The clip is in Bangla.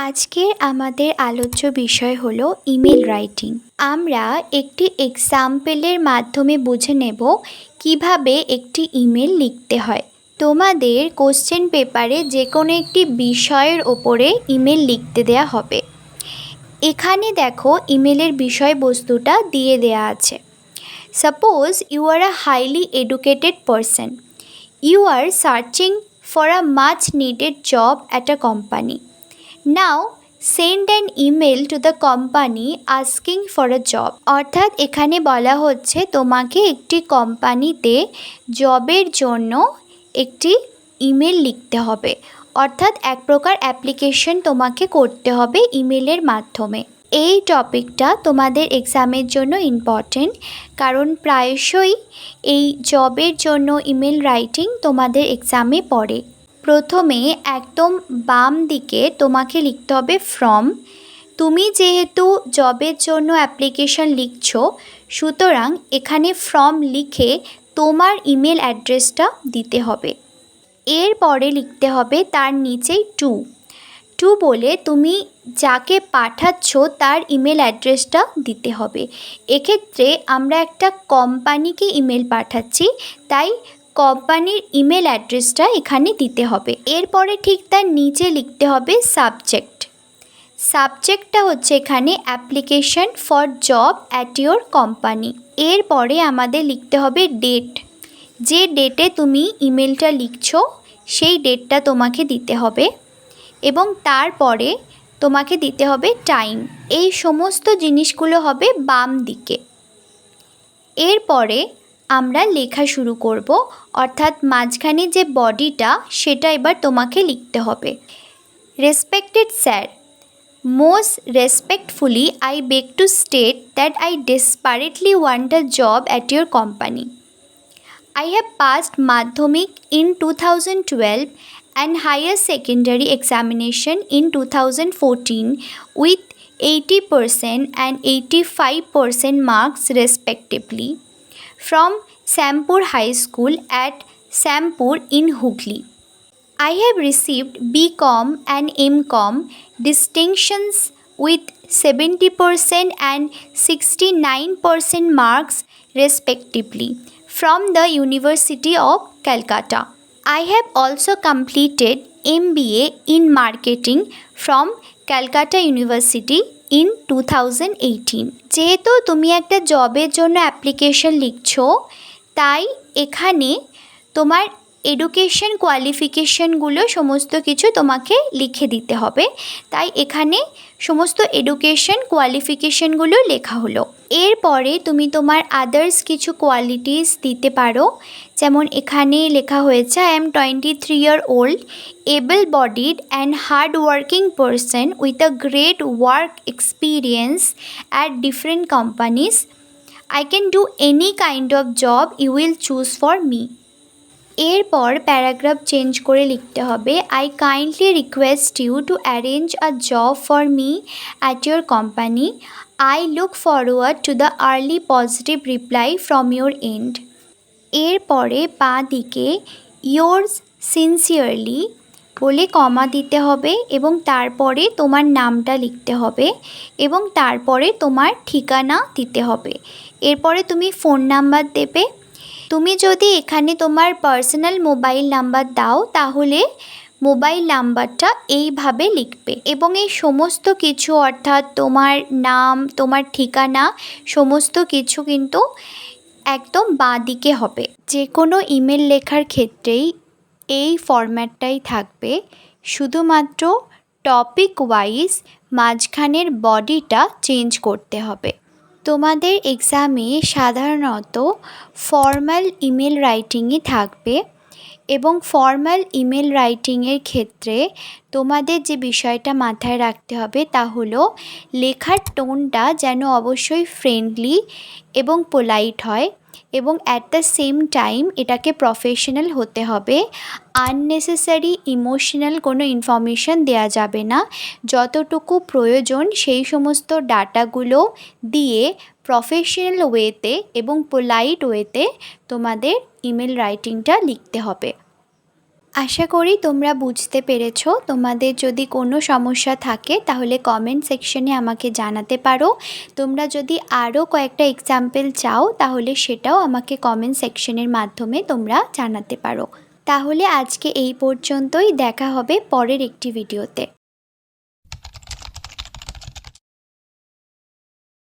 আজকের আমাদের আলোচ্য বিষয় হলো ইমেল রাইটিং। আমরা একটি এক্সাম্পলের মাধ্যমে বুঝে নেব কিভাবে একটি ইমেল লিখতে হয়। তোমাদের কোশ্চেন পেপারে যে কোনো একটি বিষয়ের ওপরে ইমেল লিখতে দেয়া হবে। এখানে দেখো ইমেলের বিষয়বস্তুটা দিয়ে দেয়া আছে। Suppose you are a highly educated person. You are searching for a much needed job at a company. Now send an email to the company asking for a job। অর্থাৎ এখানে বলা হচ্ছে তোমাকে একটি কোম্পানিতে জবের জন্য একটি ইমেল লিখতে হবে, অর্থাৎ এক প্রকার অ্যাপ্লিকেশন তোমাকে করতে হবে ইমেলের মাধ্যমে। এই টপিকটা তোমাদের এক্সামের জন্য ইম্পর্টেন্ট, কারণ প্রায়শই এই জবের জন্য ইমেল রাইটিং তোমাদের এক্সামে পড়ে। প্রথমে একদম বাম দিকে তোমাকে লিখতে হবে ফ্রম। তুমি যেহেতু জবের জন্য অ্যাপ্লিকেশন লিখছো, সুতরাং এখানে ফ্রম লিখে তোমার ইমেল অ্যাড্রেসটা দিতে হবে। এরপরে লিখতে হবে তার নিচেই টু বলে তুমি যাকে পাঠাচ্ছ তার ইমেল অ্যাড্রেসটা দিতে হবে। এক্ষেত্রে আমরা একটা কোম্পানিকে ইমেল পাঠাচ্ছি, তাই কোম্পানির ইমেল অ্যাড্রেসটা এখানে দিতে হবে। এরপরে ঠিক তার নিচে লিখতে হবে সাবজেক্টটা হচ্ছে এখানে application for job at your company. এরপরে আমাদের লিখতে হবে ডেট। যে ডেটে তুমি ইমেলটা লিখছো সেই ডেটটা তোমাকে দিতে হবে, এবং তারপরে তোমাকে দিতে হবে টাইম। এই সমস্ত জিনিসগুলো হবে বাম দিকে। এরপরে আমরা লেখা শুরু করব, অর্থাৎ মাঝখানে যে বডিটা সেটা এবার তোমাকে লিখতে হবে। Respected sir, most respectfully I beg two state that I desperately want a job at your company. I have passed Madhyamik in 2012 and higher secondary examination in 2014 with 80% and 85% marks respectively from Sampur High School at Sampur in Hooghly. I have received BCom and MCom distinctions with 70% and 69% marks respectively from the University of Calcutta. I have also completed MBA in Marketing from Calcutta University in 2018. যেহেতু তুমি একটা জবের জন্য অ্যাপ্লিকেশন লিখছো, তাই এখানে তোমার এডুকেশন কোয়ালিফিকেশনগুলো সমস্ত কিছু তোমাকে লিখে দিতে হবে। তাই এখানে সমস্ত এডুকেশন কোয়ালিফিকেশনগুলো লেখা হলো। এরপরে তুমি তোমার আদার্স কিছু কোয়ালিটিস দিতে পারো, যেমন এখানে লেখা হয়েছে I am 23 year old, able bodied and hard working person with a great work experience at different companies. I can do any kind of job you will choose for me. এরপর প্যারাগ্রাফ চেঞ্জ করে লিখতে হবে I kindly request you to arrange a job for me at your company. I look forward to the early positive reply from your end. এরপরে বাঁ দিকে yours sincerely বলে কমা দিতে হবে, এবং তারপরে তোমার নামটা লিখতে হবে, এবং তারপরে তোমার ঠিকানা দিতে হবে। এরপরে তুমি ফোন নাম্বার দেবে। তুমি যদি এখানে তোমার পার্সোনাল মোবাইল নাম্বার দাও, তাহলে মোবাইল নাম্বারটা এইভাবে লিখবে, এবং এই সমস্ত কিছু অর্থাৎ তোমার নাম, তোমার ঠিকানা সমস্ত কিছু কিন্তু একদম বাঁ দিকে হবে। যে কোনো ইমেল লেখার ক্ষেত্রেই এই ফরম্যাটটাই থাকবে, শুধুমাত্র টপিক ওয়াইজ মাঝখানের বডিটা চেঞ্জ করতে হবে। তোমাদের এক্সামে সাধারণত ফর্মাল ইমেল রাইটিংই থাকবে, এবং ফর্মাল ইমেল রাইটিংয়ের ক্ষেত্রে তোমাদের যে বিষয়টা মাথায় রাখতে হবে তা হলো লেখার টোনটা যেন অবশ্যই ফ্রেন্ডলি এবং পোলাইট হয়, এবং অ্যাট দ্য সেম টাইম এটাকে প্রফেশনাল হতে হবে। আননেসেসারি ইমোশনাল কোনো ইনফরমেশান দেওয়া যাবে না। যতটুকু প্রয়োজন সেই সমস্ত ডাটাগুলো দিয়ে প্রফেশনাল ওয়েতে এবং পোলাইট ওয়েতে তোমাদের ইমেল রাইটিংটা লিখতে হবে। আশা করি তোমরা বুঝতে পেরেছো। তোমাদের যদি কোনো সমস্যা থাকে তাহলে কমেন্ট সেকশনে আমাকে জানাতে পারো। তোমরা যদি আরও কয়েকটা এক্সাম্পল চাও তাহলে সেটাও আমাকে কমেন্ট সেকশনের মাধ্যমে তোমরা জানাতে পারো। তাহলে আজকে এই পর্যন্তই, দেখা হবে পরের একটি ভিডিওতে।